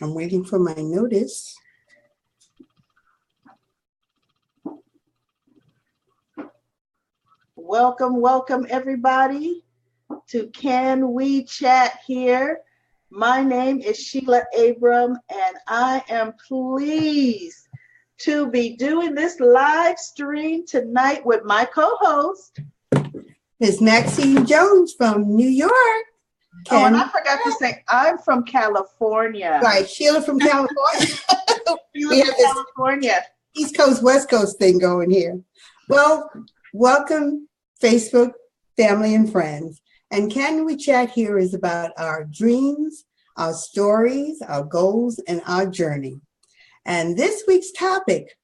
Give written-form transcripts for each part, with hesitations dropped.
I'm waiting for my notice. Welcome everybody to Can We Chat here. My name is Sheila Abram, and I am pleased to be doing this live stream tonight with my co-host, Ms. Maxine Jones from New York. And I forgot to say, I'm from California. Right, Sheila from California. We have this California. East Coast, West Coast thing going here. Well, welcome, Facebook, family, and friends. And Can We Chat here is about our dreams, our stories, our goals, and our journey. And this week's topic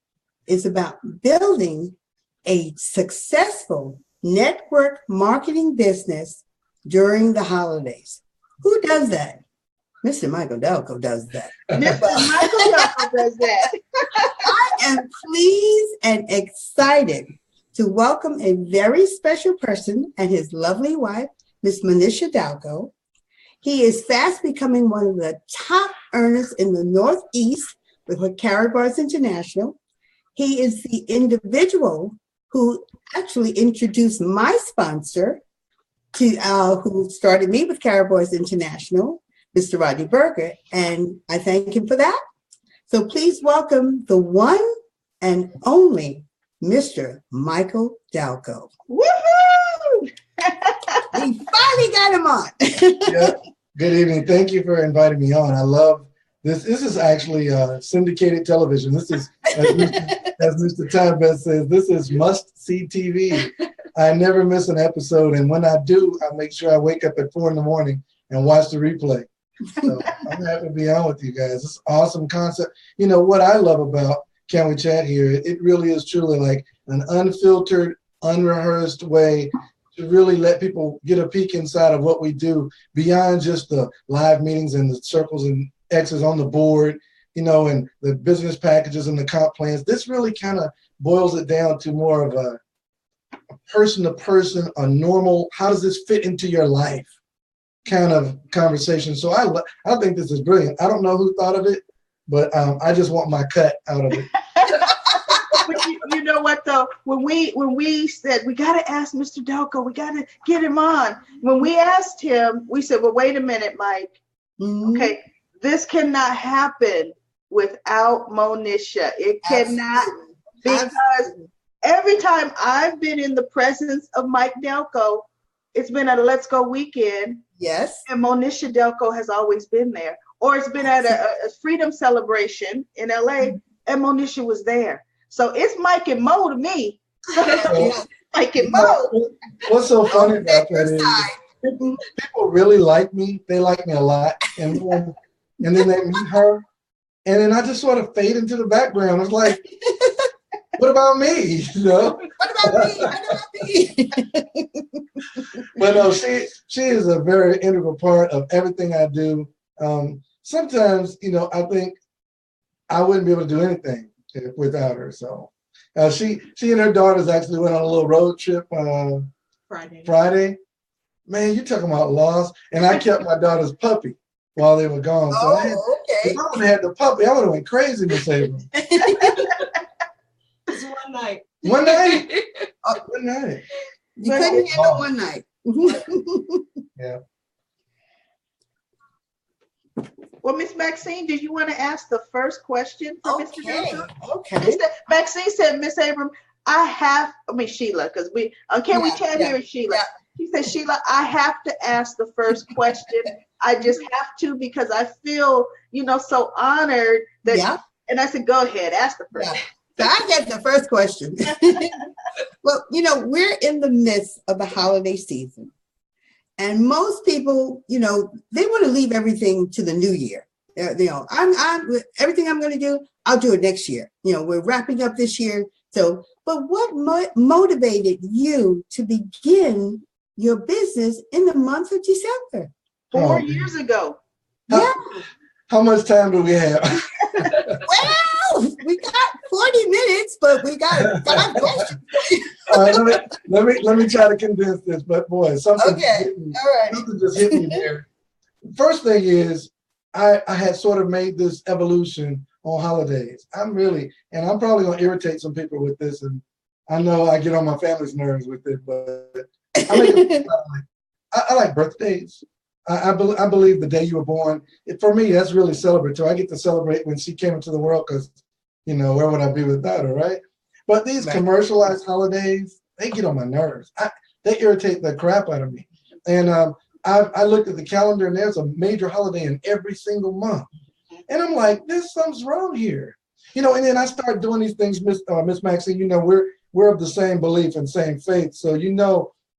is about building a successful network marketing business during the holidays. Who does that? Mr. Michael Dalcoe does that. Mr. Michael Dalcoe does that. I am pleased and excited to welcome a very special person and his lovely wife, Miss Manisha Dalcoe. He is fast becoming one of the top earners in the Northeast with Caribars International. He is the individual who actually introduced my sponsor to who started me with Caribars International, Mr. Rodney Berger, and I thank him for that. So please welcome the one and only Mr. Michael Dalcoe. Woohoo! We finally got him on. Yeah. Good evening. Thank you for inviting me on. I love this. This is actually syndicated television. This is, as Mr. Time says, this is must-see TV. I never miss an episode, and when I do, I make sure I wake up at 4 a.m. and watch the replay. So I'm happy to be on with you guys. It's an awesome concept. You know, what I love about Can We Chat here, it really is truly like an unfiltered, unrehearsed way to really let people get a peek inside of what we do beyond just the live meetings and the circles and X's on the board, you know, and the business packages and the comp plans. This really kind of boils it down to more of a person-to-person, a normal, how does this fit into your life kind of conversation. So I think this is brilliant. I don't know who thought of it, but I just want my cut out of it. But you know what though? When we said we got to ask Mr. Dalcoe, we got to get him on. When we asked him, we said, "Well, wait a minute, Mike. Mm-hmm. Okay, this cannot happen without Monisha. It cannot because every time I've been in the presence of Mike Dalcoe, it's been at a Let's Go weekend." Yes. And Monisha Dalcoe has always been there. Or it's been at a freedom celebration in LA and Monisha was there. So it's Mike and Mo to me. Mike and Mo. What's so funny about that is people really like me. They like me a lot. And then they meet her. And then I just sort of fade into the background. It's like, what about me? You know? What about me? What about me? But no, she is a very integral part of everything I do. Sometimes, you know, I think I wouldn't be able to do anything without her. So she and her daughters actually went on a little road trip Friday. Man, you talking about loss. And I kept my daughter's puppy while they were gone. So okay. If I would have had the puppy, I would have went crazy, Miss Abram. Just one night. One night? One night. You couldn't handle one night. Yeah. Well, Miss Maxine, did you want to ask the first question for Mr. Dalcoe? Okay. Maxine said, Miss Abram, Sheila, because we chat here is Sheila. Yeah. She said, Sheila, I have to ask the first question. I just have to because I feel, so honored that. Yeah. And I said, go ahead, ask the first. Yeah. So I get the first question. Well, we're in the midst of the holiday season. And most people, they want to leave everything to the new year. I'm everything I'm going to do, I'll do it next year. We're wrapping up this year. So, but what motivated you to begin your business in the month of December? 4 years ago. Yeah. How much time do we have? Well, we got 40 minutes, but we got 5 questions. All right, let me try to condense this, but boy, something just hit me there. First thing is, I had sort of made this evolution on holidays. I'm probably going to irritate some people with this, and I know I get on my family's nerves with it, but I like birthdays. I believe the day you were born, for me, that's really celebratory. I get to celebrate when she came into the world because, where would I be without her, right? But these commercialized holidays, they get on my nerves. They irritate the crap out of me. And I looked at the calendar, and there's a major holiday in every single month. And I'm like, something's wrong here. And then I start doing these things, Miss Maxine, we're of the same belief and same faith. So,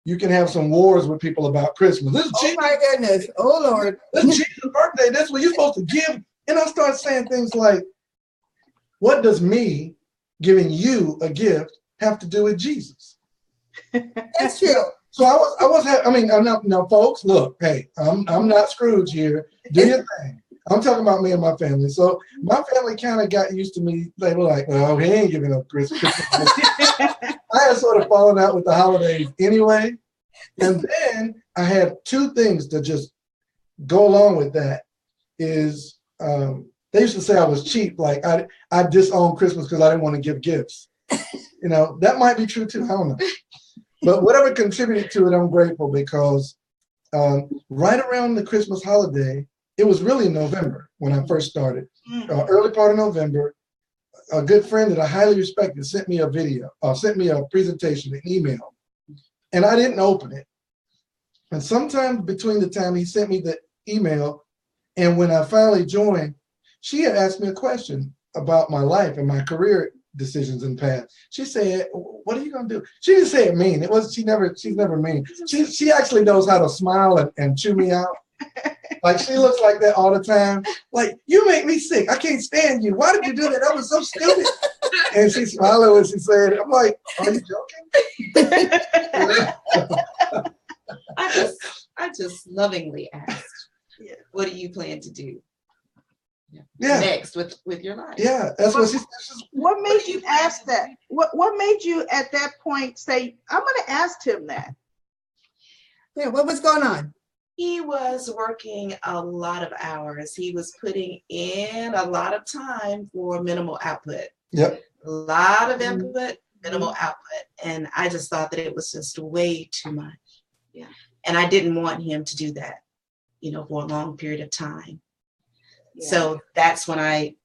you can have some wars with people about Christmas. Oh my goodness. Oh Lord. This is Jesus' birthday. That's what you're supposed to give. And I start saying things like, what does me giving you a gift have to do with Jesus? That's true. So now folks, look, hey, I'm not Scrooge here. Do your thing. I'm talking about me and my family. So my family kind of got used to me. They were like, well, he ain't giving up Christmas. I had sort of fallen out with the holidays anyway. And then I had two things to just go along with that is they used to say I was cheap. Like I disowned Christmas because I didn't want to give gifts. That might be true too. I don't know. But whatever contributed to it, I'm grateful because right around the Christmas holiday, it was really in November when I first started. Early part of November, a good friend that I highly respected sent me a presentation, an email, and I didn't open it. And sometime between the time he sent me the email and when I finally joined, she had asked me a question about my life and my career decisions in the past. She said, "What are you gonna do?" She didn't say it mean. She's never mean. She actually knows how to smile and chew me out. Like she looks like that all the time. Like, you make me sick. I can't stand you. Why did you do that? That was so stupid. And she smiled when she said it. I'm like, are you joking? I just lovingly asked, what do you plan to do next with your life? Yeah, that's what she said. What made you ask that? What made you at that point say, I'm going to ask him that? Yeah, what was going on? He was working a lot of hours. He was putting in a lot of time for minimal output. Yep. A lot of input, minimal output. And I just thought that it was just way too much. Yeah. And I didn't want him to do that, for a long period of time. Yeah. So that's when I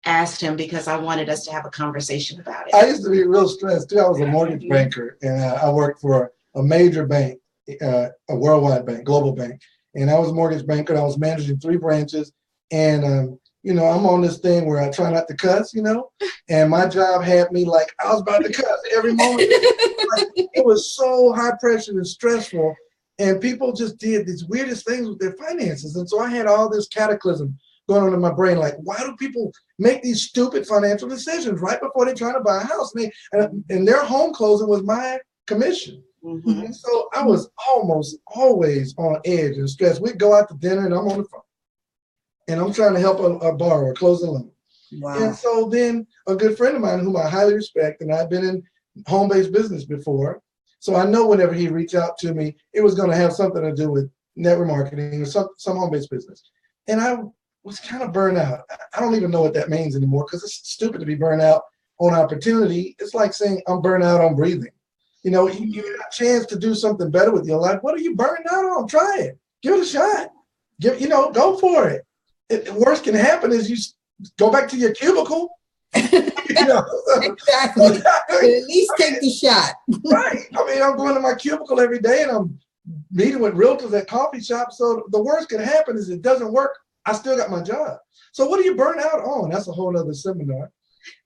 asked him because I wanted us to have a conversation about it. I used to be real stressed too. I was a mortgage banker and I worked for a major bank. A worldwide bank, global bank. And I was a mortgage banker. And I was managing 3 branches. And, I'm on this thing where I try not to cuss, and my job had me like, I was about to cuss every moment. It was so high pressure and stressful. And people just did these weirdest things with their finances. And so I had all this cataclysm going on in my brain. Like, why do people make these stupid financial decisions right before they're trying to buy a house? And their home closing was my commission. Mm-hmm. And so I was almost always on edge and stressed. We'd go out to dinner and I'm on the phone. And I'm trying to help a borrower close a loan. Wow. And so then a good friend of mine whom I highly respect, and I've been in home-based business before, so I know whenever he reached out to me, it was going to have something to do with network marketing or some home-based business. And I was kind of burned out. I don't even know what that means anymore because it's stupid to be burned out on opportunity. It's like saying I'm burned out on breathing. You got a chance to do something better with your life. What are you burned out on? Try it. Give it a shot. Go for it. The worst can happen is you go back to your cubicle. Exactly. At least take the shot. Right. I'm going to my cubicle every day and I'm meeting with realtors at coffee shops. So the worst can happen is it doesn't work. I still got my job. So what are you burnt out on? That's a whole other seminar.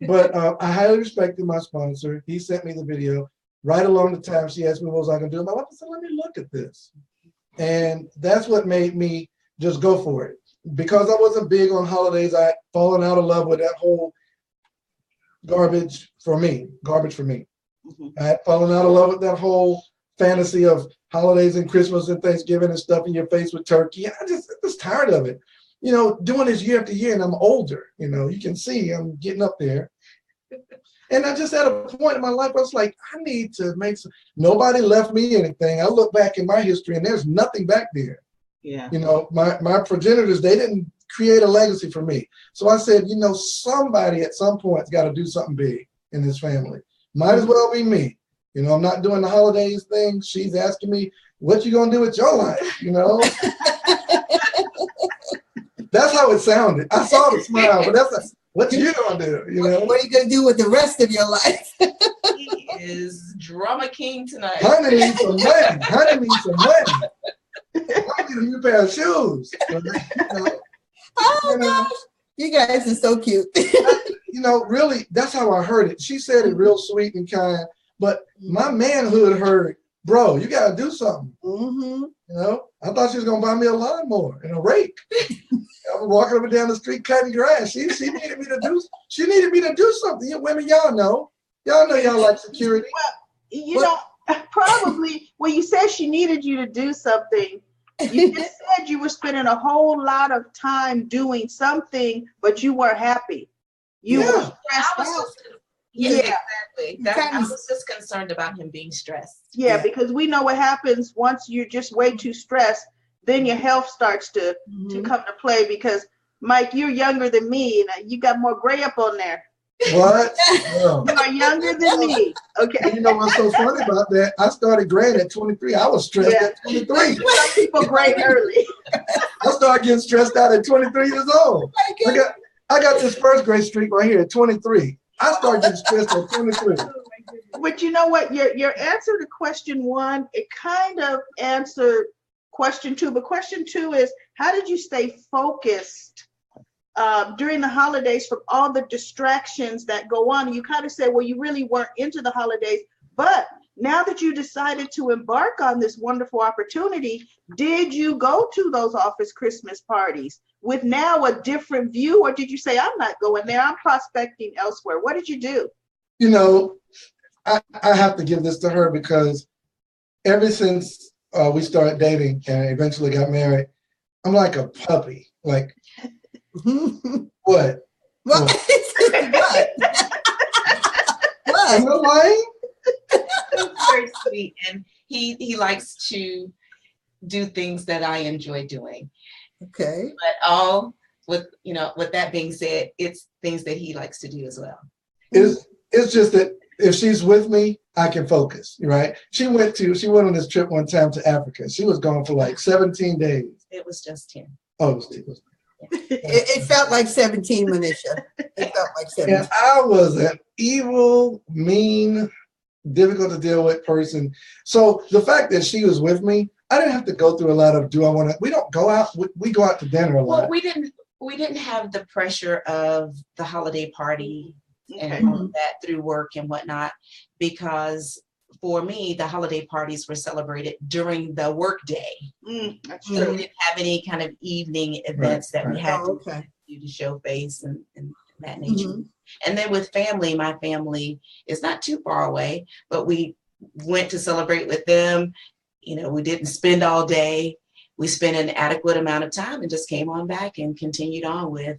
But I highly respected my sponsor. He sent me the video. Right along the time she asked me what was I going to do in my life, I said, let me look at this. And that's what made me just go for it. Because I wasn't big on holidays, I had fallen out of love with that whole garbage for me. Mm-hmm. I had fallen out of love with that whole fantasy of holidays and Christmas and Thanksgiving and stuff in your face with turkey. I was tired of it. Doing this year after year, and I'm older. You can see I'm getting up there. And I just at a point in my life, I was like, I need to make nobody left me anything. I look back in my history and there's nothing back there. Yeah. My progenitors, they didn't create a legacy for me. So I said, you know, somebody at some point's got to do something big in this family. Might as well be me. You know, I'm not doing the holidays thing. She's asking me, what you gonna do with your life? You know, that's how it sounded. I saw the smile, but that's what you gonna do. You know, what are you gonna do with the rest of your life? He is drama king tonight. Honey needs some money. Honey needs some money. I need a new pair of shoes. You know, Oh gosh, you guys are so cute. you know, really, that's how I heard it. She said it real sweet and kind, but my manhood heard, bro, you gotta do something. Mm-hmm. You know, I thought she was gonna buy me a lawnmower and a rake. I was walking up and down the street cutting grass. She needed me to do. She needed me to do something. You women, y'all know y'all like security. Well, you know, probably when you said she needed you to do something, you just said you were spending a whole lot of time doing something, but you weren't happy. You were stressed out. Yeah, exactly. I was just concerned about him being stressed. Yeah, because we know what happens once you're just way too stressed, then your health starts to come to play. Because Mike, you're younger than me, and you got more gray up on there. What? You are younger than me. Okay. You know what's so funny about that? I started graying at 23. I was stressed at 23. Some people gray early. I started getting stressed out at 23 years old. I got this first gray streak right here at 23. I started getting stressed at 23. But you know what? Your answer to question one, it kind of answered question two. But question two is, how did you stay focused during the holidays from all the distractions that go on? You kind of said, well, you really weren't into the holidays. But now that you decided to embark on this wonderful opportunity, did you go to those office Christmas parties with now a different view? Or did you say, I'm not going there, I'm prospecting elsewhere? What did you do? You know, I have to give this to her because ever since we started dating and eventually got married, I'm like a puppy. Like, what? What? Am I lying? He's very sweet, and he likes to do things that I enjoy doing. Okay. But all with that being said, it's things that he likes to do as well. It's just that if she's with me, I can focus, right? She went on this trip one time to Africa. She was gone for like 17 days. It was just 10. Oh, it was It felt like 17, Manisha. It felt like 17. And I was an evil, mean, difficult to deal with person. So the fact that she was with me, I didn't have to go through a lot of we don't go out, we go out to dinner a lot. Well, we didn't have the pressure of the holiday party and all of that through work and whatnot, because for me, the holiday parties were celebrated during the work day. That's So true. we didn't have any kind of evening events that we had to do to show face and that nature. And then with family, my family is not too far away, but we went to celebrate with them. You know, we didn't spend all day. We spent an adequate amount of time and just came on back and continued on with.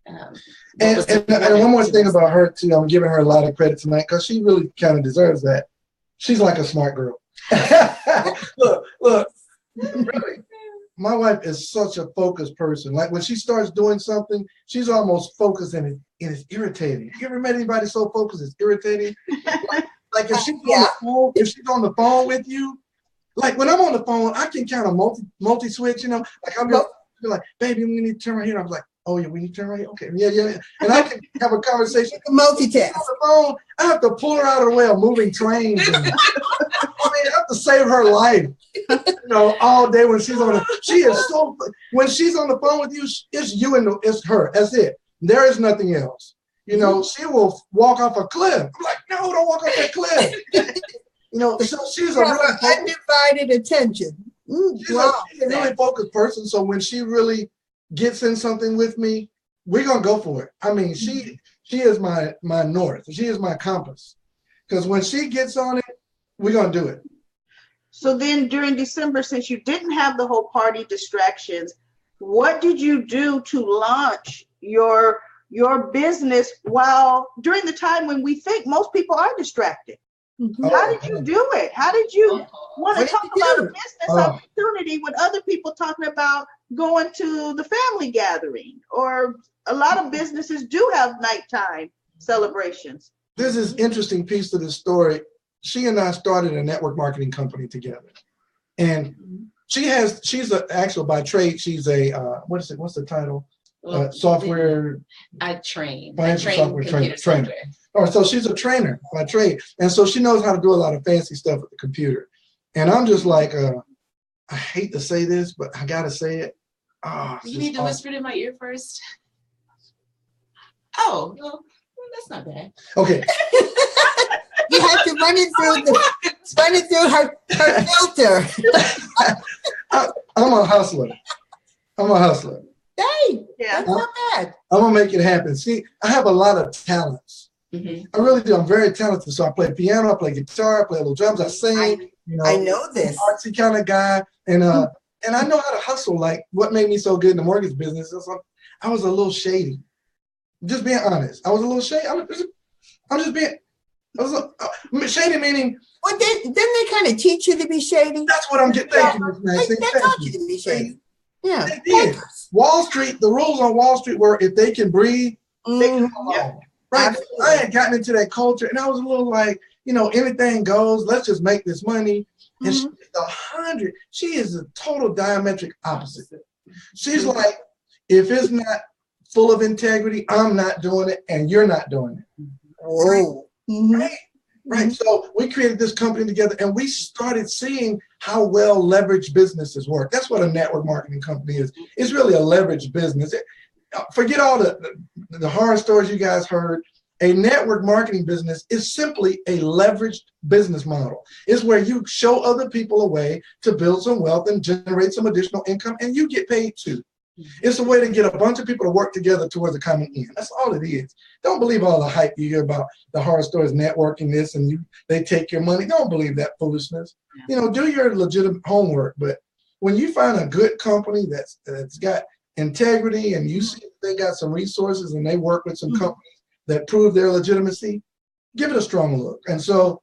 And one more thing about her too, I'm giving her a lot of credit tonight because she really kind of deserves that. She's like a smart girl. Look, really, my wife is such a focused person. Like when she starts doing something, she's almost focused and it's irritating. You ever met anybody so focused it's irritating? Like if she's on the phone with you, like when I'm on the phone, I can kind of multi switch, you know, like I'm like, baby, we need to turn right here. I was like, oh yeah, we need to turn right here. Okay, yeah. And I can have a conversation. Multitask. On the phone, I have to pull her out of the way of moving trains. And, I have to save her life. You know, all day when she's on when she's on the phone with you, it's you and it's her. That's it. There is nothing else. You know, she will walk off a cliff. I'm like, no, don't walk off that cliff. You know, so she's a really undivided attention. She's a really focused person. So when she really gets in something with me, we're gonna go for it. I mean, she is my north. She is my compass. Because when she gets on it, we're gonna do it. So then during December, since you didn't have the whole party distractions, what did you do to launch your business during the time when we think most people are distracted? Mhm. How did you do it? How did you want What to did talk you about do? a business opportunity when other people talking about going to the family gathering? Or a lot of businesses do have nighttime celebrations. There's this interesting piece to this story. She and I started a network marketing company together, and she's actually by trade, she's a what's the title? Software. I train. Financial software trainer. Software. Or so she's a trainer by trade, and so she knows how to do a lot of fancy stuff with the computer. And I'm just like, I hate to say this, but I gotta say it. You need to whisper it in my ear first. Oh, well, that's not bad. Okay. You have to run it through her filter. I'm a hustler. Hey, Yeah. that's not bad. I'm gonna make it happen. See, I have a lot of talents. Mm-hmm. I really do. I'm very talented. So I play piano, I play guitar, I play little drums, I sing. I know this. Artsy kind of guy, and I know how to hustle. Like what made me so good in the mortgage business is I was a little shady. Just being honest, I was a little shady. I'm just being. Shady meaning. Well, didn't they kind of teach you to be shady? That's what I'm getting. Thank you, Ms. Maxine. They taught you to be shady. Yeah. They did. Wall Street, the rules on Wall Street were if they can breathe, they can go Yeah. on. Right. I had gotten into that culture, and I was a little like, anything goes. Let's just make this money. And she is a total diametric opposite. She's like, if it's not full of integrity, I'm not doing it, and you're not doing it. Oh. Right. So we created this company together, and we started seeing how well leveraged businesses work. That's what a network marketing company is. It's really a leveraged business. Forget all the horror stories you guys heard. A network marketing business is simply a leveraged business model. It's where you show other people a way to build some wealth and generate some additional income, and you get paid too. It's a way to get a bunch of people to work together towards a common end. That's all it is. Don't believe all the hype you hear about the horror stories, networking this, and they take your money. Don't believe that foolishness. Do your legitimate homework. But when you find a good company that's got integrity, and you see they got some resources and they work with some companies that prove their legitimacy, give it a strong look. And so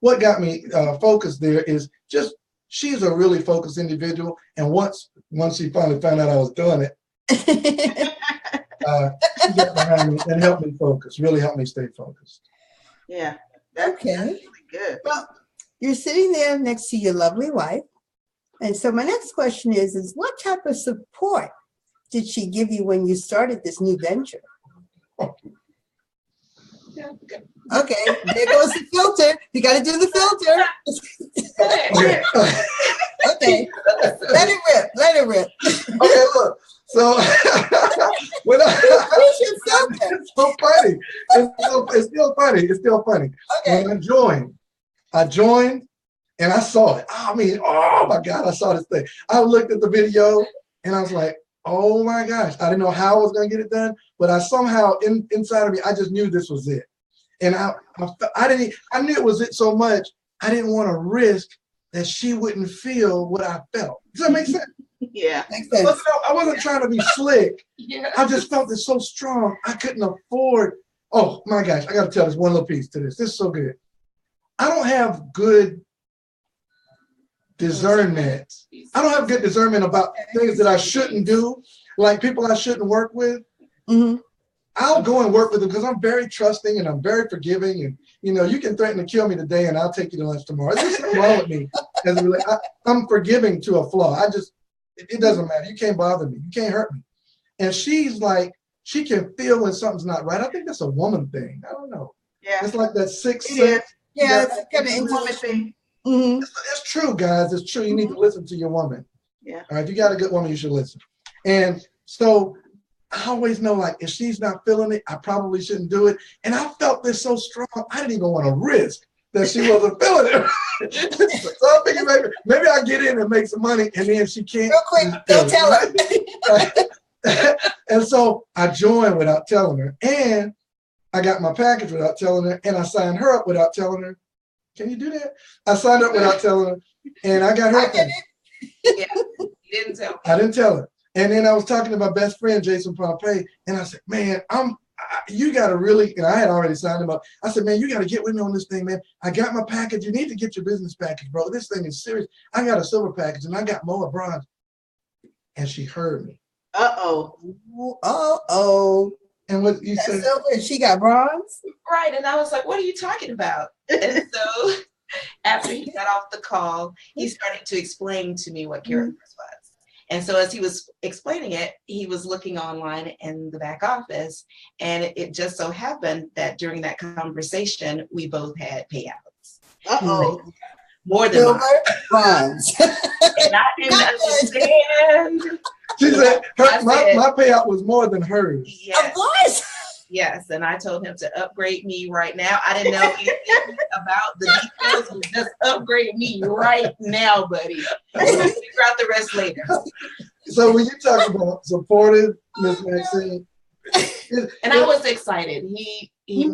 what got me focused there is just she's a really focused individual. And once she finally found out I was doing it, she got behind me and helped me focus, really helped me stay focused. Yeah. That's really good. Well, you're sitting there next to your lovely wife. And so my next question is what type of support did she give you when you started this new venture? Okay, there goes the filter. You got to do the filter. Okay, let it rip. Okay, look. So when it's so funny. It's still funny. Okay. When I joined and I saw it. Oh my God, I saw this thing. I looked at the video and I was like, oh my gosh. I didn't know how I was going to get it done, but I somehow inside of me, I just knew this was it. And I knew it was it so much, I didn't want to risk that she wouldn't feel what I felt. Does that make sense? Yeah. Makes sense. I wasn't trying to be slick. Yeah. I just felt it so strong. I couldn't afford. Oh my gosh, I got to tell this one little piece to this. This is so good. I don't have good discernment. I don't have good discernment about things that I shouldn't do, like people I shouldn't work with. Mm-hmm. I'll go and work with them because I'm very trusting and I'm very forgiving. And, you can threaten to kill me today and I'll take you to lunch tomorrow. There's something wrong with me. I'm forgiving to a flaw. It doesn't matter. You can't bother me. You can't hurt me. And she's like, she can feel when something's not right. I think that's a woman thing. I don't know. Yeah. It's like that sixth It is. sense. Yeah, it's kind of Woman intuition. thing. Mm-hmm. It's true, guys. It's true. You need to listen to your woman. Yeah. All right. If you got a good woman, you should listen. And so I always know, like, if she's not feeling it, I probably shouldn't do it. And I felt this so strong, I didn't even want to risk that she wasn't feeling it. So I'm thinking maybe I get in and make some money, and then she can't. Real quick, don't tell her. And so I joined without telling her, and I got my package without telling her, and I signed her up without telling her. Can you do that? I signed up without telling her, and I got her. I did it. Yeah, you didn't tell me. I didn't tell her. And then I was talking to my best friend, Jason Pompey, and I said, man, I'm you got to really, and I had already signed him up. I said, man, you got to get with me on this thing, man. I got my package. You need to get your business package, bro. This thing is serious. I got a silver package and I got more bronze. And she heard me. Uh-oh. Uh-oh. And what you said? Silver and she got bronze? Right. And I was like, what are you talking about? And so after he got off the call, he started to explain to me what characters was. And so as he was explaining it, he was looking online in the back office. And it just so happened that during that conversation, we both had payouts. Uh-oh. More than silver, bronze. And I didn't understand. She said, my payout was more than hers. Yes. Of course. Yes, and I told him to upgrade me right now. I didn't know anything about the details, but just upgrade me right now, buddy. We'll figure out the rest later. So when you talk about supportive, Miss Maxine, and I was excited. He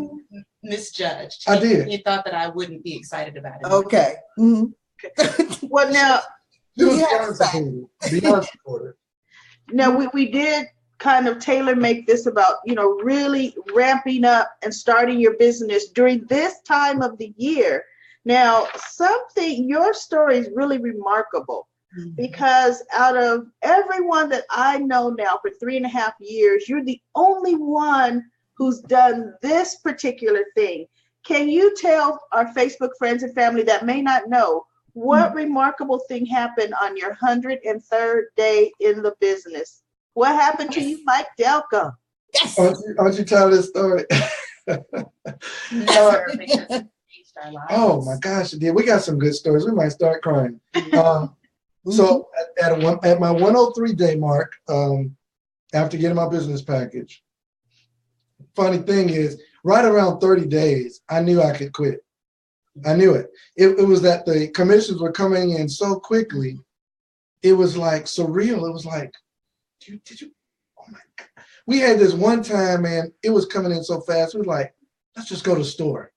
misjudged. I did. He thought that I wouldn't be excited about it. Okay. Mm-hmm. Well, now, she was beyond supportive. now we did kind of tailor make this about, really ramping up and starting your business during this time of the year. Now, your story is really remarkable because out of everyone that I know now for 3.5 years, you're the only one who's done this particular thing. Can you tell our Facebook friends and family that may not know what remarkable thing happened on your 103rd day in the business? What happened to you, Mike Dalcoe? Yes. Aren't you tired of this story? Oh my gosh, dude, we got some good stories. We might start crying. So at my 103 day mark, after getting my business package, funny thing is, right around 30 days, I knew I could quit. I knew it. It was that the commissions were coming in so quickly. It was like surreal. It was like, did you? Oh my God. We had this one time, man, it was coming in so fast. We were like, let's just go to the store.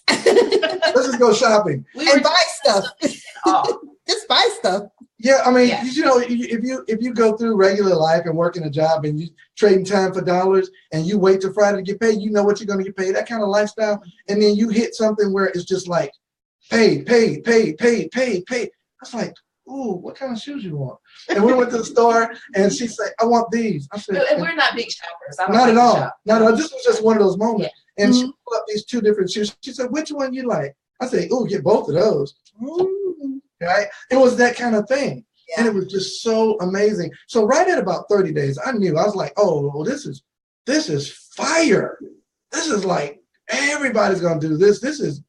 Let's just go shopping. And buy stuff. Just buy stuff. Yeah, I mean, if you go through regular life and working a job and you trading time for dollars and you wait till Friday to get paid, you know what you're going to get paid, that kind of lifestyle. And then you hit something where it's just like paid. I was like, ooh, what kind of shoes you want? And we went to the store and she said, I want these. I said, and we're not big shoppers. Not at all. Not at all. This was just one of those moments. Yeah. And she pulled up these 2 different shoes. She said, which one you like? I said, ooh, get both of those. Right? It was that kind of thing. Yeah. And it was just so amazing. So right at about 30 days, I knew. I was like, oh, this is fire. This is like, everybody's going to do this. This is,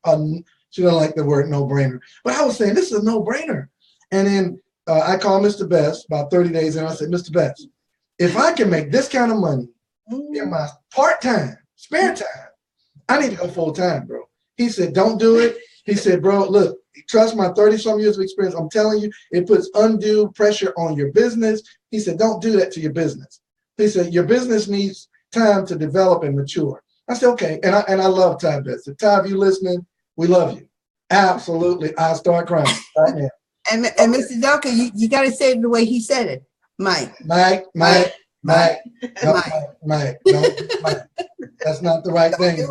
she doesn't like the word no-brainer. But I was saying, this is a no-brainer. And then I called Mr. Best about 30 days and I said, Mr. Best, if I can make this kind of money in my part-time, spare time, I need to go full-time, bro. He said, don't do it. He said, bro, look, trust my 30-some years of experience. I'm telling you, it puts undue pressure on your business. He said, don't do that to your business. He said, your business needs time to develop and mature. I said, okay. And I love Ty Best. If Ty, if you listening, we love you. Absolutely. I'll start crying right now. And Mr. Dalcoe, you got to say it the way he said it. Mike. No, Mike. That's not the right thing.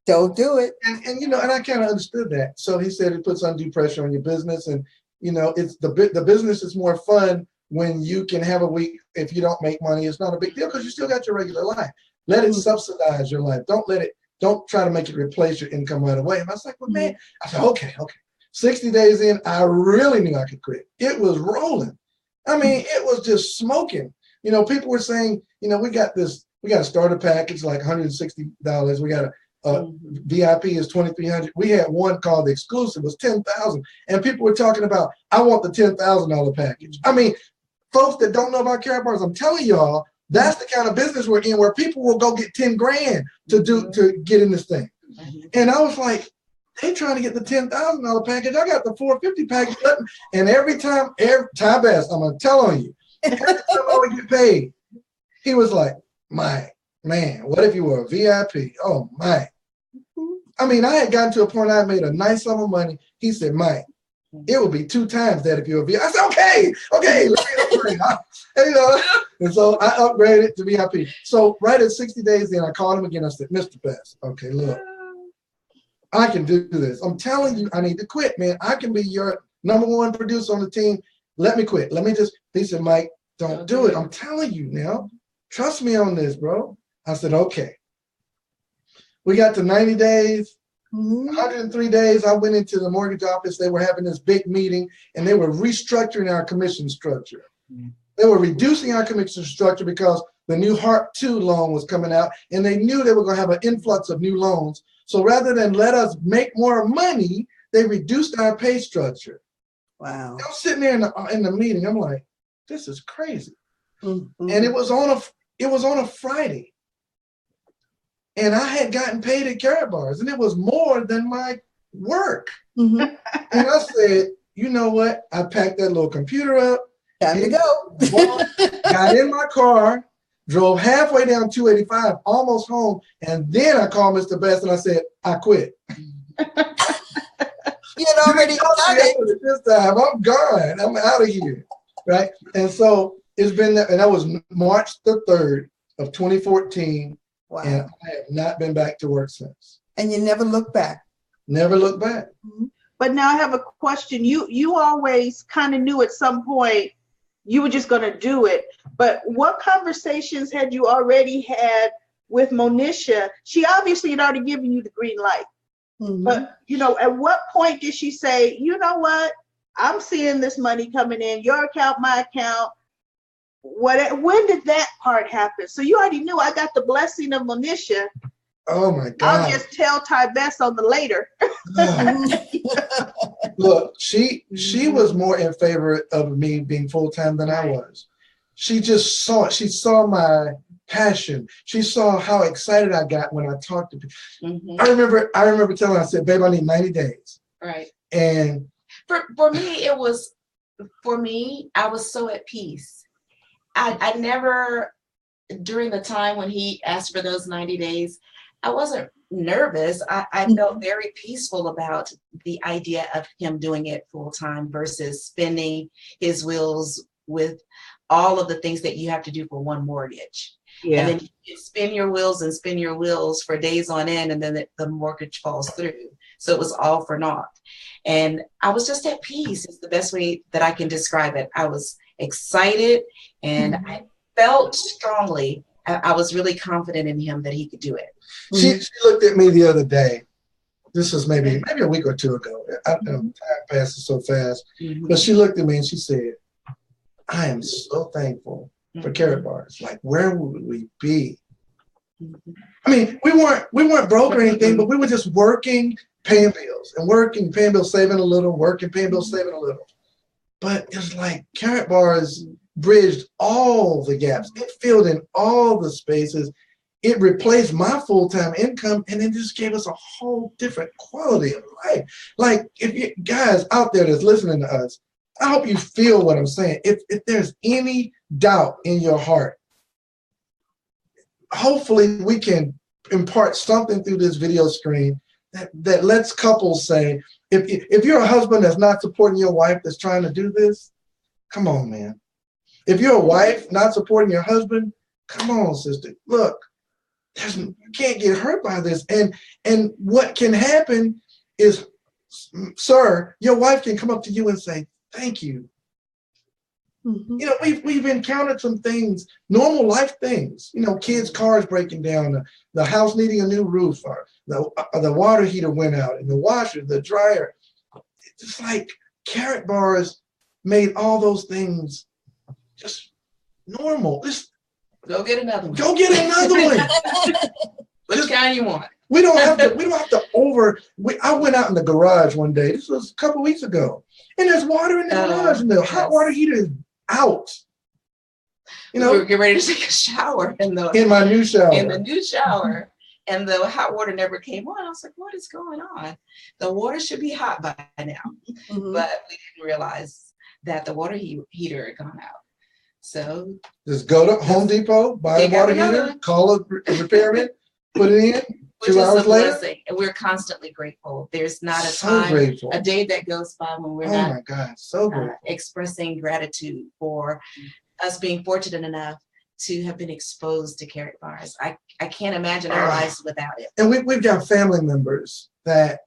Don't do it. And I kind of understood that. So he said it puts undue pressure on your business. And, it's the business is more fun when you can have a week. If you don't make money, it's not a big deal because you still got your regular life. Let it subsidize your life. Don't try to make it replace your income right away. And I was like, well, man, I said, okay. 60 days in, I really knew I could quit. It was rolling. I mean, it was just smoking. People were saying, we got a starter package, like $160. We got a VIP is $2,300. We had one called the exclusive, was $10,000. And people were talking about, I want the $10,000 package. I mean, folks that don't know about Karatbars, I'm telling y'all, that's the kind of business we're in where people will go get 10 grand to get in this thing. And I was like, they trying to get the $10,000 package. I got the $450 package. And every time Ty Best, I'm going to tell on you, every time I would get paid, he was like, Mike, man, what if you were a VIP? Oh, Mike. I mean, I had gotten to a point I made a nice sum of money. He said, Mike, It would be 2 times that if you're a VIP. I said, okay, let me upgrade. And so I upgraded to VIP. So right at 60 days in, I called him again. I said, Mr. Best, okay, look, I can do this. I'm telling you, I need to quit, man. I can be your #1 producer on the team. Let me quit. He said, Mike, don't do it. I'm telling you now. Trust me on this, bro. I said, okay. We got to 90 days. 103 days, I went into the mortgage office. They were having this big meeting, and they were restructuring our commission structure. They were reducing our commission structure because the new HARP 2 loan was coming out, and they knew they were going to have an influx of new loans. So rather than let us make more money, they reduced our pay structure. Wow. I'm sitting there in the meeting. I'm like, this is crazy. And it was on a Friday. And I had gotten paid at Carrot Bars, and it was more than my work. And I said, you know what? I packed that little computer up. Time to go. Got in my car, drove halfway down 285, almost home, and then I called Mr. Best and I said, I quit. You had already done it. This time, I'm gone. I'm out of here, right? And so it's been that, and that was March the 3rd of 2014. Wow. And I have not been back to work since. And you never look back. Never look back. But now I have a question. You always kind of knew at some point you were just going to do it. But what conversations had you already had with Monisha? She obviously had already given you the green light. But, at what point did she say, you know what? I'm seeing this money coming in, your account, my account. When did that part happen? So you already knew I got the blessing of Monisha. Oh my God. I'll just tell Ty Best on the later. Look, she was more in favor of me being full-time than I was. She just saw it. She saw my passion. She saw how excited I got when I talked to people. I remember telling her, I said, babe, I need 90 days. Right. And for me, I was so at peace. I never, during the time when he asked for those 90 days, I wasn't nervous. I felt very peaceful about the idea of him doing it full time versus spinning his wheels with all of the things that you have to do for one mortgage. Yeah. And then you spin your wheels for days on end, and then the mortgage falls through. So it was all for naught. And I was just at peace is the best way that I can describe it. I was excited, and I felt strongly. I was really confident in him that he could do it. She looked at me the other day. This was maybe a week or two ago. I don't know, time passes so fast. But she looked at me and she said, I am so thankful for Carrot Bars. Like, where would we be? I mean, we weren't broke or anything, but we were just working, paying bills, and working, paying bills, saving a little, working, paying bills, saving a little. But it's like Carrot Bars bridged all the gaps. It filled in all the spaces. It replaced my full-time income, and it just gave us a whole different quality of life. Like, if you guys out there that's listening to us, I hope you feel what I'm saying. If there's any doubt in your heart, hopefully we can impart something through this video screen that lets couples say, if you're a husband that's not supporting your wife that's trying to do this, come on, man. If you're a wife not supporting your husband, come on, sister. Look, you can't get hurt by this. And what can happen is, sir, your wife can come up to you and say, thank you. You know, we've encountered some things, normal life things, you know, kids' cars breaking down, the house needing a new roof, or the water heater went out, and the washer, the dryer. It's just like Carrot Bars made all those things just normal. Just go get another one. Go get another one. Which kind you want? We don't have to I went out in the garage one day. This was a couple weeks ago. And there's water in the garage, and the hot water heater is out. You know, we were getting ready to take a shower in my new shower. In the new shower, and the hot water never came on. I was like, "What is going on? The water should be hot by now," but we didn't realize that the water heater had gone out. So just go to Home Depot, buy a water heater, call a repairman, put it in. Which 2 is hours a later. blessing. And we're constantly grateful. There's not a So time, grateful. a day that goes by when we're Oh not my God, so grateful. expressing gratitude for us being fortunate enough to have been exposed to carrot bars. I can't imagine our lives without it. And we've got family members that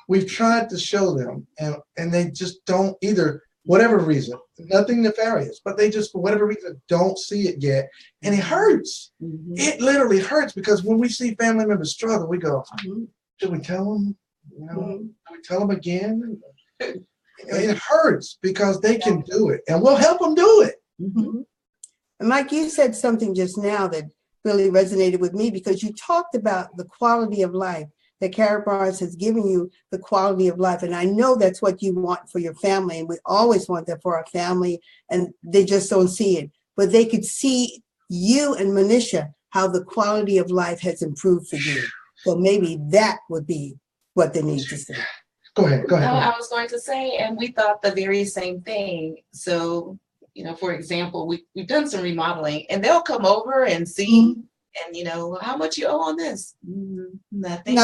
we've tried to show them, and they just don't either, whatever reason, nothing nefarious, but they just, for whatever reason, don't see it yet. And it hurts. Mm-hmm. It literally hurts, because when we see family members struggle, we go, should we tell them? You know, should we tell them again? It hurts because they can do it, and we'll help them do it. Mm-hmm. And Mike, you said something just now that really resonated with me, because you talked about the quality of life, that Carrot Bars has given you the quality of life. And I know that's what you want for your family. And we always want that for our family, and they just don't see it. But they could see you and Manisha, how the quality of life has improved for you. So maybe that would be what they need to see. Go ahead. No, I was going to say, and we thought the very same thing. So, you know, for example, we've done some remodeling, and they'll come over and see, and, you know, how much you owe on this? Nothing.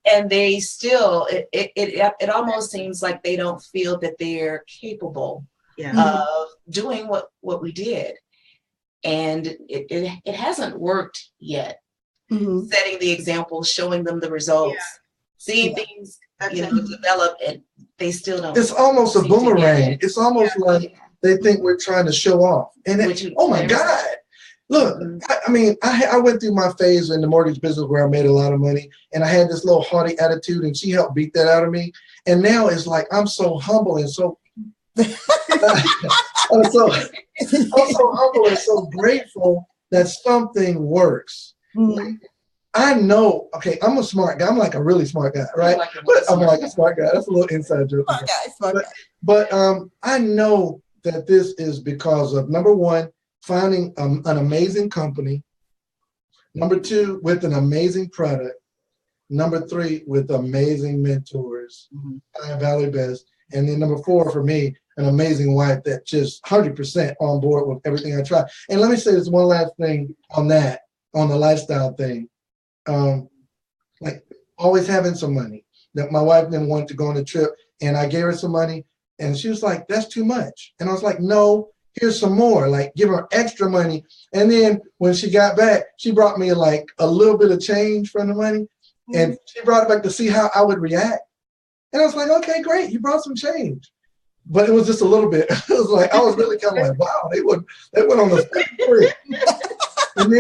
And they still, it almost seems like they don't feel that they're capable of doing what we did. And it hasn't worked yet. Setting the example, showing them the results, seeing things, you know, develop, and they still don't. It's almost a boomerang. It's almost like they think we're trying to show off. And oh my God. Look, I mean, I went through my phase in the mortgage business where I made a lot of money, and I had this little haughty attitude, and she helped beat that out of me. And now it's like I'm so humble and so I'm so humble and so grateful that something works. I know, okay, I'm a smart guy. I'm like a really smart guy, right? I'm like a smart guy. That's a little inside joke. Smart guy. But I know that this is because of, number one, finding an amazing company. Number two, with an amazing product. Number three, with amazing mentors. I value best. And then number four, for me, an amazing wife that just 100% on board with everything I try. And let me say this one last thing on that, on the lifestyle thing. Like always having some money. That my wife didn't want to go on a trip, and I gave her some money, and she was like, "That's too much." And I was like, "No, here's some more." Like, give her extra money. And then when she got back, she brought me like a little bit of change from the money, and she brought it back to see how I would react. And I was like, "Okay, great, you brought some change." But it was just a little bit. It was like I was really kind of like, "Wow, they went on the free." And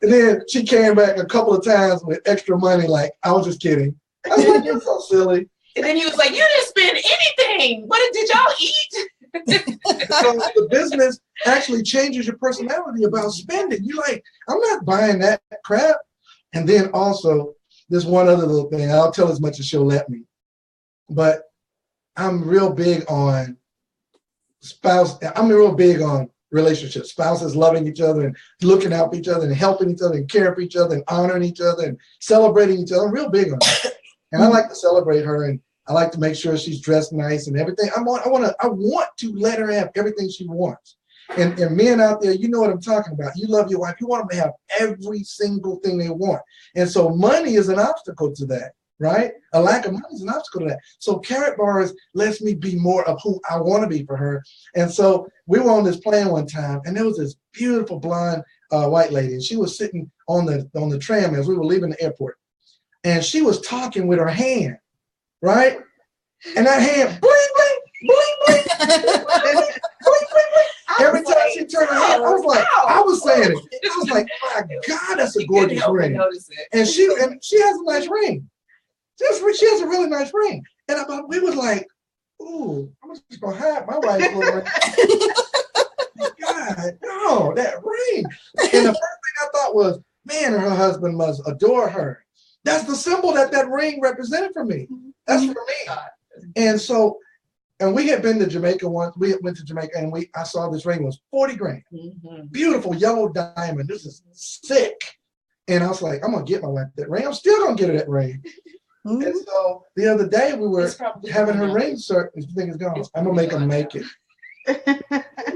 then she came back a couple of times with extra money, like I was just kidding. I was like, "You're so silly." And then he was like, "You didn't spend anything. What did y'all eat?" So the business actually changes your personality about spending. You're like, "I'm not buying that crap." And then also, there's one other little thing. I'll tell as much as she'll let me. But I'm real big on relationships, spouses loving each other and looking out for each other and helping each other and caring for each other and honoring each other and celebrating each other. I'm real big on that. And I like to celebrate her, and I like to make sure she's dressed nice and everything. I want to let her have everything she wants. And men out there, you know what I'm talking about. You love your wife. You want them to have every single thing they want. And so money is an obstacle to that. Right? A lack of money is an obstacle to that. So Carrot Bars lets me be more of who I want to be for her. And so we were on this plane one time, and there was this beautiful blonde white lady, and she was sitting on the tram as we were leaving the airport. And she was talking with her hand, right? And that hand, bling, bling, bling, bling, bling, bling, bling. Every time she turned her head, I was saying it. I was like, my God, that's a gorgeous ring. And she has a nice ring. She has a really nice ring. And we was like, ooh, I'm just going to hide my wife's little ring. God, no, that ring. And the first thing I thought was, man, her husband must adore her. That's the symbol that ring represented for me. That's for me. And so, and we had been to Jamaica once. We went to Jamaica, and I saw this ring was 40 grand. Beautiful yellow diamond. This is sick. And I was like, I'm going to get my wife that ring. I'm still going to get her that ring. And so the other day we were having her ring certain. You think it's gone? I'm gonna make it.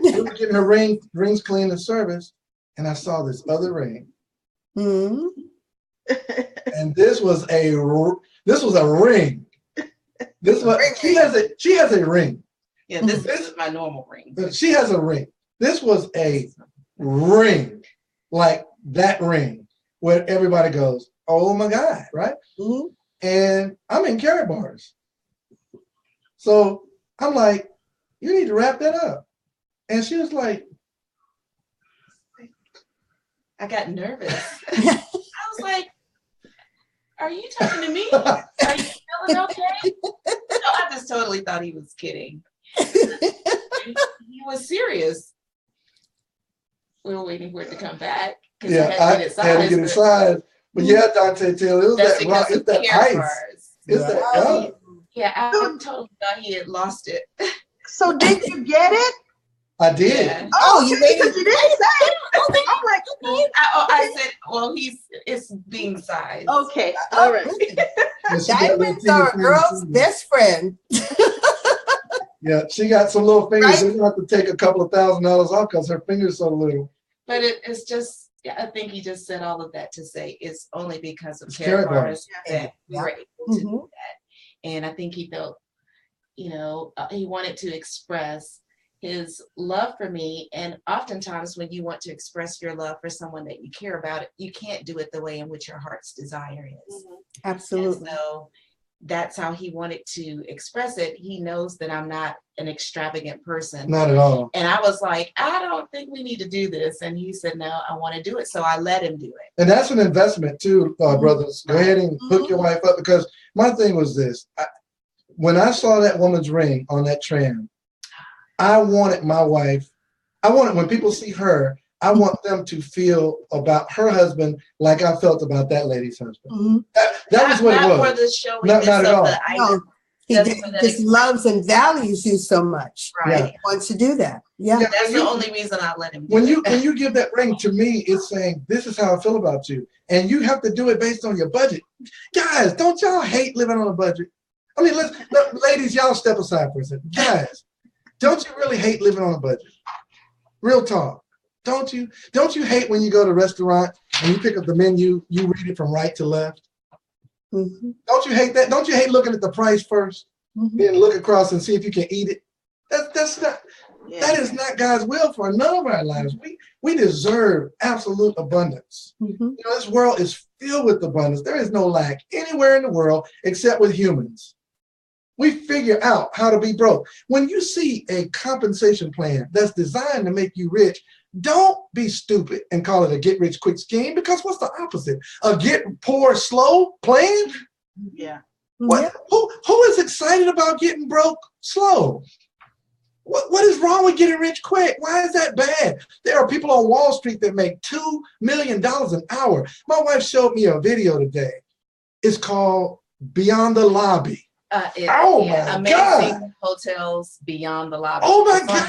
We were getting her rings cleaned and serviced, and I saw this other ring Mm-hmm. And this was a ring. This was she has a ring. Yeah, this is my normal ring. She has a ring. This was a ring, like that ring, where everybody goes, "Oh my God!" Right? Mm-hmm. And I'm in Carrot Bars, so I'm like, "You need to wrap that up." And she was like, I got nervous. I was like, "Are you talking to me? Are you feeling okay?" No, I just totally thought he was kidding. He was serious. We were waiting for it to come back. Yeah, I had to get it sized. But yeah, Dante Taylor, it was that rock, it's that ice. Bars. It's that Yeah, I totally thought he had lost it. So did you get it? I did. Yeah. Oh, you didn't say it. I'm like, I said, well, it's being sized. okay, all right. Diamonds are a girl's best friend. Yeah, she got some little fingers. Right? They're going to have to take a couple of $1,000s off because her fingers so little. But it's just, I think he just said all of that to say it's only because of Carrot Bars Bars. that we were able to do that. And I think he felt, he wanted to express his love for me. And oftentimes when you want to express your love for someone that you care about, you can't do it the way in which your heart's desire is. Absolutely. And so that's how he wanted to express it. He knows that I'm not an extravagant person. Not at all. And I was like, I don't think we need to do this. And he said, no, I want to do it. So I let him do it. And that's an investment too, brothers. Go ahead and hook your wife up, because my thing was this. When I saw that woman's ring on that tram, I wanted my wife, when people see her, I want them to feel about her husband like I felt about that lady's husband. That was what it was. Not for the showing not at all. No, he just loves and values you so much. Right. Yeah. He wants to do that. Yeah. That's the only reason I let him do when it. you give that ring to me, it's saying, this is how I feel about you. And you have to do it based on your budget. Guys, don't y'all hate living on a budget? I mean, ladies, y'all step aside for a second. Guys, don't you really hate living on a budget? Real talk. Don't you hate when you go to a restaurant and you pick up the menu, you read it from right to left? Mm-hmm. Don't you hate that? Don't you hate looking at the price first and look across and see if you can eat it? That is not God's will for none of our lives. We deserve absolute abundance. This world is filled with abundance. There is no lack anywhere in the world except with humans. We figure out how to be broke. When you see a compensation plan that's designed to make you rich, don't be stupid and call it a get-rich-quick scheme, because what's the opposite? A get-poor-slow plan? Yeah. What? Who is excited about getting broke slow? What is wrong with getting rich quick? Why is that bad? There are people on Wall Street that make $2 million an hour. My wife showed me a video today. It's called Beyond the Lobby. My Amazing God. Hotels Beyond the Lobby. Oh my God.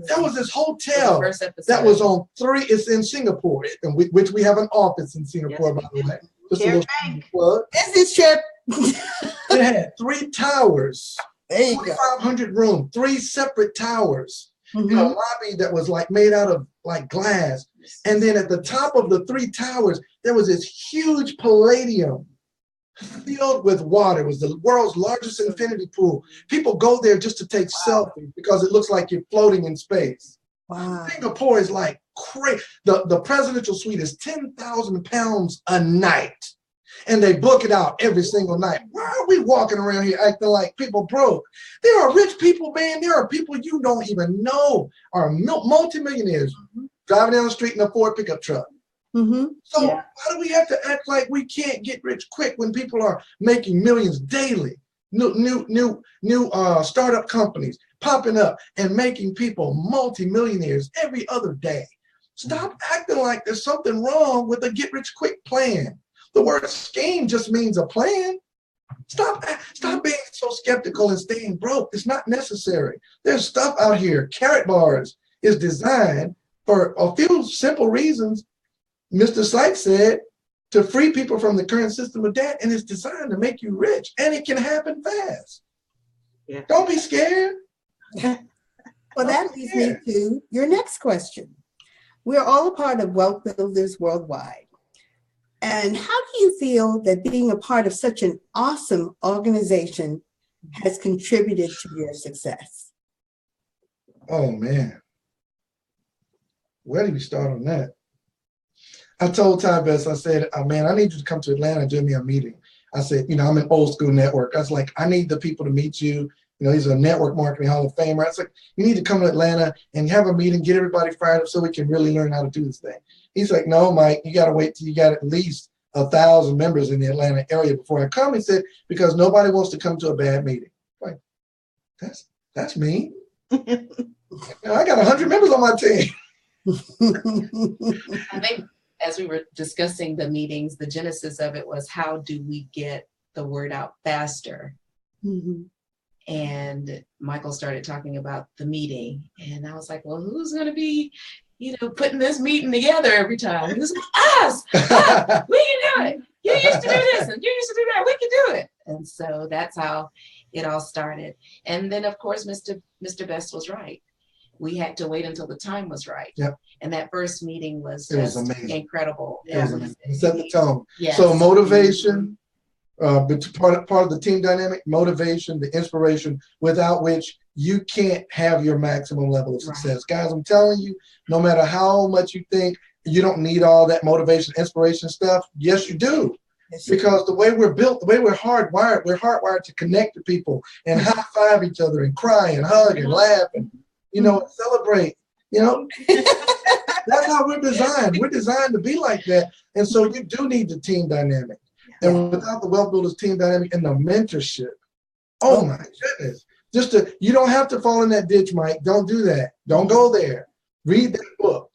That was this hotel that was on 3. It's in Singapore, which we have an office in Singapore, by the way. Just a little plug. Business trip. It had 3 towers, There you go. 2,500 rooms, 3 separate towers, in a lobby that was like made out of like glass. And then at the top of the 3 towers, there was this huge palladium filled with water. It was the world's largest infinity pool. People go there just to take selfies because it looks like you're floating in space. Wow. Singapore is like crazy. The presidential suite is 10,000 pounds a night. And they book it out every single night. Why are we walking around here acting like people broke? There are rich people, man. There are people you don't even know are multimillionaires driving down the street in a Ford pickup truck. So why do we have to act like we can't get rich quick when people are making millions daily? New startup companies popping up and making people multimillionaires every other day. Stop acting like there's something wrong with a get rich quick plan. The word scheme just means a plan. Stop being so skeptical and staying broke. It's not necessary. There's stuff out here. Carrot Bars is designed for a few simple reasons. Mr. Sykes said, to free people from the current system of debt, and it's designed to make you rich, and it can happen fast. Yeah. Don't be scared. Well, that leads me to your next question. We're all a part of Wealth Builders Worldwide. And how do you feel that being a part of such an awesome organization has contributed to your success? Oh man, where do we start on that? I told Ty Best, I said, man, I need you to come to Atlanta and do me a meeting. I said, I'm an old school network. I was like, I need the people to meet you. He's a network marketing Hall of Famer. I was like, you need to come to Atlanta and have a meeting, get everybody fired up so we can really learn how to do this thing. He's like, no, Mike, you got to wait till you got at least 1,000 members in the Atlanta area before I come. He said, because nobody wants to come to a bad meeting. I'm like, that's me. I got 100 members on my team. I think as we were discussing the meetings, the genesis of it was, how do we get the word out faster? Mm-hmm. And Michael started talking about the meeting, and I was like, well, who's going to be, putting this meeting together every time? He was like, us. We can do it. You used to do this and you used to do that. We can do it. And so that's how it all started. And then, of course, Mr. Best was right. We had to wait until the time was right. Yep. And that first meeting was just amazing. Incredible. It was amazing. It set the tone. Yes. So motivation, but part of the team dynamic, motivation, the inspiration, without which you can't have your maximum level of success. Right. Guys, I'm telling you, no matter how much you think you don't need all that motivation, inspiration stuff, yes, you do. Because the way we're built, the way we're hardwired to connect to people and high five each other and cry and hug and laugh and celebrate. That's how we're designed. We're designed to be like that. And so you do need the team dynamic. And without the Wealth Builders team dynamic and the mentorship, oh my goodness. You don't have to fall in that ditch, Mike. Don't do that. Don't go there. Read that book.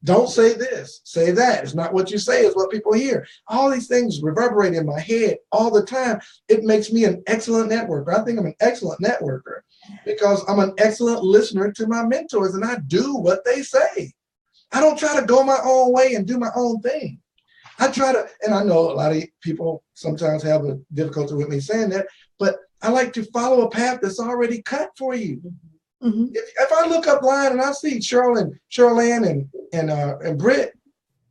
Don't say this, say that. It's not what you say, it's what people hear. All these things reverberate in my head all the time. It makes me an excellent networker. I think I'm an excellent networker because I'm an excellent listener to my mentors and I do what they say. I don't try to go my own way and do my own thing. I try to, and I know a lot of people sometimes have a difficulty with me saying that, but I like to follow a path that's already cut for you. Mm-hmm. If I look up line and I see Cheryl-Ann and Britt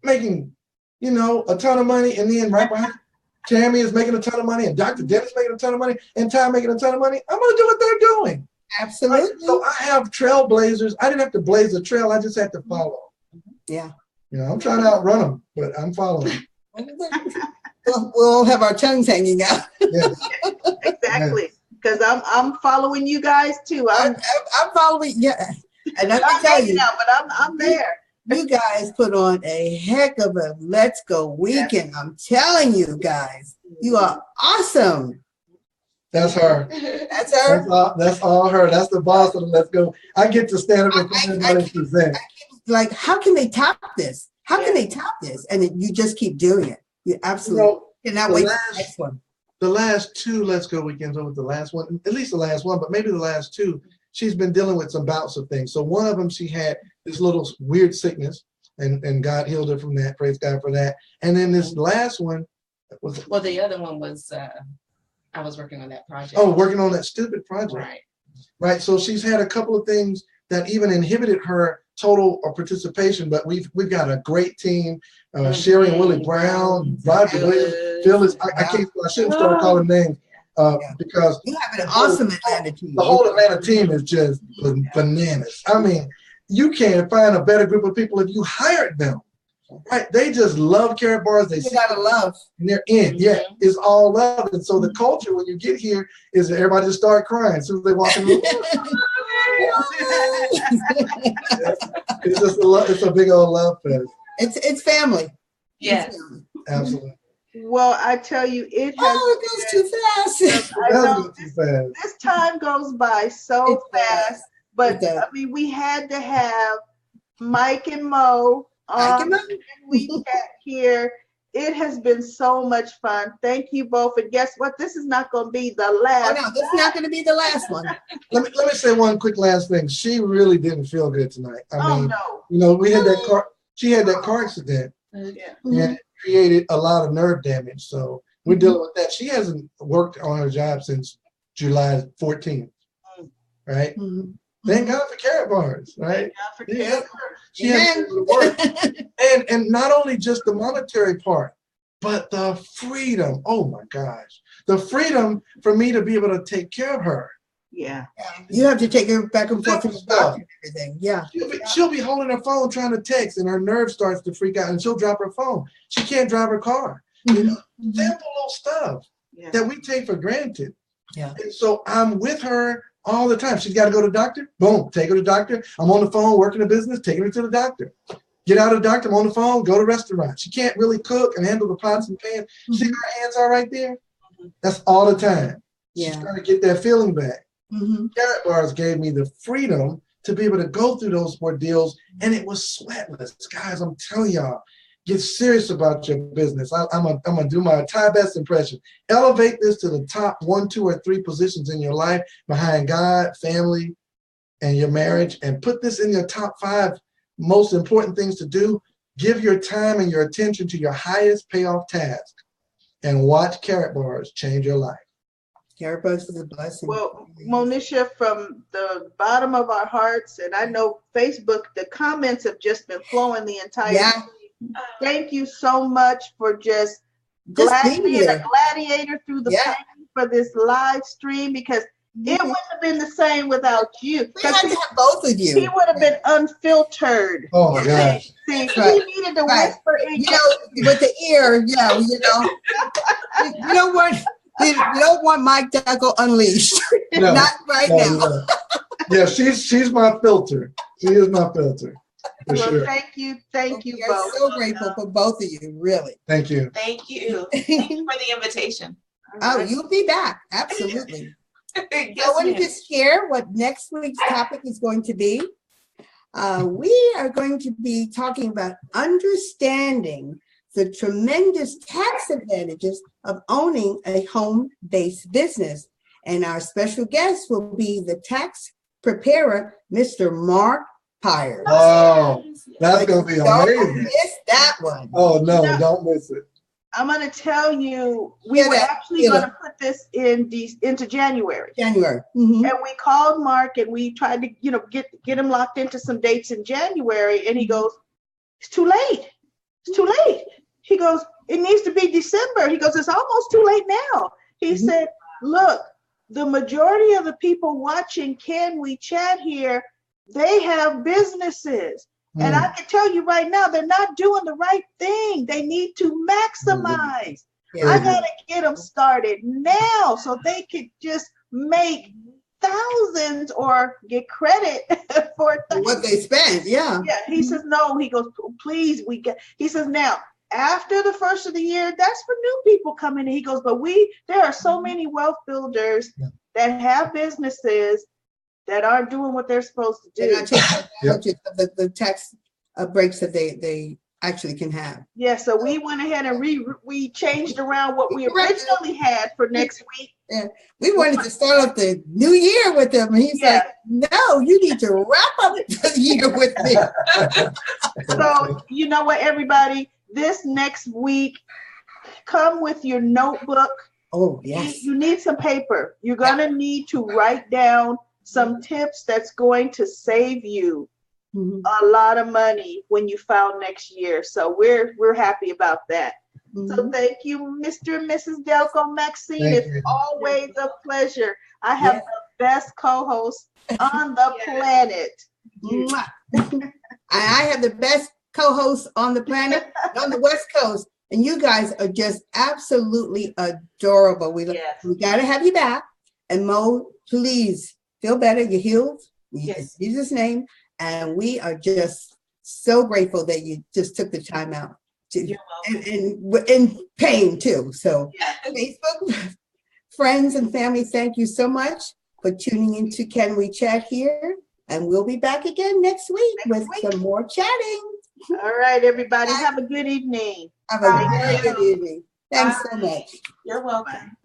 making, a ton of money, and then right behind Tammy is making a ton of money, and Dr. Dennis making a ton of money, and Ty making a ton of money, I'm going to do what they're doing. Absolutely. So I have trailblazers. I didn't have to blaze a trail. I just had to follow. Yeah. I'm trying to outrun them, but I'm following. We'll have our tongues hanging out. Yes. Exactly. Because I'm following you guys too. I'm following, yeah. And let me tell you, but I'm there. You guys put on a heck of a Let's Go weekend. I'm telling you guys, you are awesome. That's her. That's her. That's all her. That's the boss of the Let's Go. I get to stand up and everybody present. Like, how can they top this? How can they top this? And you just keep doing it. You absolutely cannot wait for the next one. The last two Let's Go weekends, over the last one, at least the last one, but maybe the last two, she's been dealing with some bouts of things. So one of them, she had this little weird sickness, and God healed her from that. Praise God for that. And then this last one was. Well, the other one was, I was working on that project. Oh, working on that stupid project. Right. Right. So she's had a couple of things that even inhibited her total participation, but we've got a great team. Sherry and Willie Brown, Roger Williams, Phyllis. I shouldn't start calling names because you have an awesome Atlanta team. The whole Atlanta team is just bananas. I mean, you can't find a better group of people if you hired them. Right? They just love carrot bars. They gotta love. And they're in. Yeah, it's all love. And so the culture when you get here is that everybody just start crying as soon as they walk in the room. It's just it's a big old love fest. It's family. Yes. Absolutely. Well, I tell you, it goes too fast. I know, this time goes by so fast. But I mean, we had to have Mike and Mo on we here. It has been so much fun. Thank you both. And guess what? This is not going to be the last. Oh, no, this is not going to be the last one. Let me say one quick last thing. She really didn't feel good tonight. I mean, we had that car. She had that car accident, and it created a lot of nerve damage. So we're dealing with that. She hasn't worked on her job since July 14th, right? Mm-hmm. Thank God for carrot bars, right? She has to work. And not only just the monetary part, But the freedom, oh my gosh, the freedom for me to be able to take care of her. Yeah. You have to take her back and forth to the doctor and everything. Yeah. She'll be holding her phone trying to text, and her nerve starts to freak out, and she'll drop her phone. She can't drive her car. You know, simple little stuff that we take for granted. Yeah. And so I'm with her all the time. She's got to go to the doctor. Boom, take her to the doctor. I'm on the phone working a business, taking her to the doctor. Get out of the doctor, I'm on the phone, go to the restaurant. She can't really cook and handle the pots and pans. See where her hands are right there? That's all the time. She's trying to get that feeling back. Carrot bars gave me the freedom to be able to go through those ordeals, and it was sweatless. Guys, I'm telling y'all, get serious about your business. I'm gonna do my Ty best impression. Elevate this to the top 1, 2, or 3 positions in your life behind God, family, and your marriage, and put this in your top 5 most important things to do. Give your time and your attention to your highest payoff task, and watch Carrot Bars change your life. Carrot Bars is a blessing. Well, Monisha, from the bottom of our hearts, and I know Facebook, the comments have just been flowing the entire day. Thank you so much for just being a gladiator through the pain for this live stream, because it wouldn't have been the same without you. We had to have both of you. He would have been unfiltered. Oh my gosh. See, he needed to whisper in with the ear. Yeah, you don't want Mike Dalcoe unleashed. No, not right now. No. Yeah, she's my filter. She is my filter. For sure. Thank you We are both. so grateful for both of you, really. Thank you. Thank you. Thank you for the invitation. Oh, you'll be back. Absolutely. Yes, I want to just share what next week's topic is going to be. We are going to be talking about understanding the tremendous tax advantages of owning a home-based business. And our special guest will be the tax preparer, Mr. Mark Pyers. Oh, that's going to be amazing. Don't miss that one. Oh, no, don't miss it. I'm going to tell you, we were actually going to put this into January. And we called Mark and we tried to, get him locked into some dates in January. And he goes, it's too late. It's too late. He goes, it needs to be December. He goes, it's almost too late now. He said, look, the majority of the people watching Can We Chat here, they have businesses. And I can tell you right now, they're not doing the right thing. They need to maximize. I got to get them started now so they could just make thousands or get credit for what they spend. Yeah. He says, no, he goes, please, he says, now, after the first of the year, that's for new people coming in. He goes, but there are so many wealth builders that have businesses that aren't doing what they're supposed to do. They're not taking advantage of the tax breaks that they actually can have. Yeah, so we went ahead and we changed around what we originally had for next week. Yeah, we wanted to start off the new year with them, and he's like, "No, you need to wrap up the year with me." So you know what, everybody, this next week, come with your notebook. Oh yes, you need some paper. You're gonna need to write down some tips that's going to save you a lot of money when you file next year. So we're happy about that. So thank you, Mr. and Mrs. Dalcoe. Maxine, it's always a pleasure. I have the best co-host on the planet. And I have the best co-host on the planet, on the West Coast. And you guys are just absolutely adorable. We got to have you back. And Mo, please feel better. You're healed. In Jesus' name. And we are just so grateful that you just took the time out to, and in pain too. So Facebook friends and family, thank you so much for tuning into Can We Chat here. And we'll be back again next week with some more chatting. All right, everybody. Have a good evening. Have a very good evening. Thanks so much. You're welcome.